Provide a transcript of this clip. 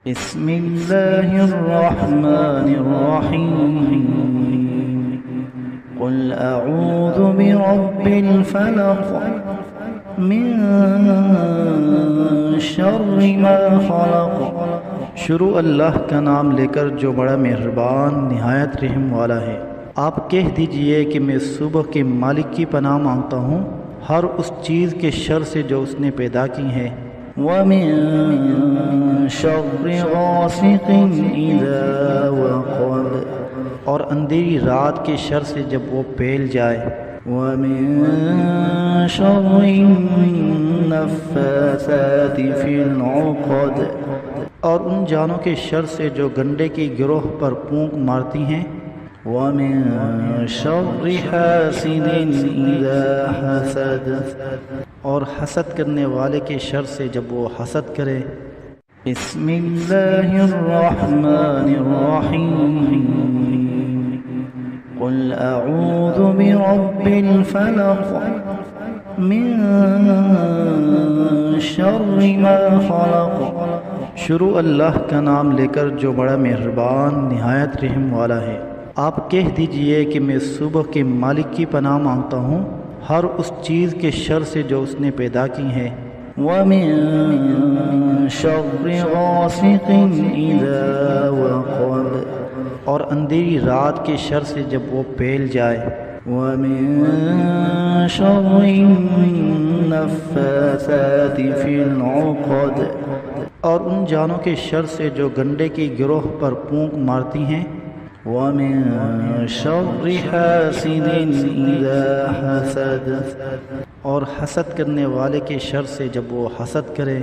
بسم اللہ الرحمن الرحیم قل اعوذ برب الفلق من شر ما خلق۔ شروع اللہ کا نام لے کر جو بڑا مہربان نہایت رحم والا ہے۔ آپ کہہ دیجئے کہ میں صبح کے مالک کی پناہ مانگتا ہوں ہر اس چیز کے شر سے جو اس نے پیدا کی ہے۔ وَمِن شَرِّ غَاسِقٍ إِذَا وَقَبَ، اور اندھیری رات کے شر سے جب وہ پھیل جائے۔ وَمِن شَرِّ النَّفَّاثَاتِ فِي الْعُقَدِ، اور ان جانوں کے شر سے جو گنڈے کی گروہ پر پھونک مارتی ہیں۔ وَمِن شَرِّ حَاسِدٍ إِذَا حَسَدَ، اور حسد کرنے والے کے شر سے جب وہ حسد کرے۔ بسم اللہ الرحمن الرحیم قل اعوذ برب الفلق من شر ما خلق۔ شروع اللہ کا نام لے کر جو بڑا مہربان نہایت رحم والا ہے۔ آپ کہہ دیجئے کہ میں صبح کے مالک کی پناہ مانگتا ہوں ہر اس چیز کے شر سے جو اس نے پیدا کی ہے۔ وَمِن شَرِّ غَاسِقٍ إِذَا وَقَبَ، اور اندھیری رات کے شر سے جب وہ پھیل جائے۔ وَمِن شَرِّ النَّفَّاثَاتِ فِي الْعُقَدِ، اور ان جانوں کے شر سے جو گنڈے کی گروہ پر پھونک مارتی ہیں۔ وَمِن شَرِّ حَاسِدٍ إِذَا حَسَدَ، اور حسد کرنے والے کے شر سے جب وہ حسد کرے۔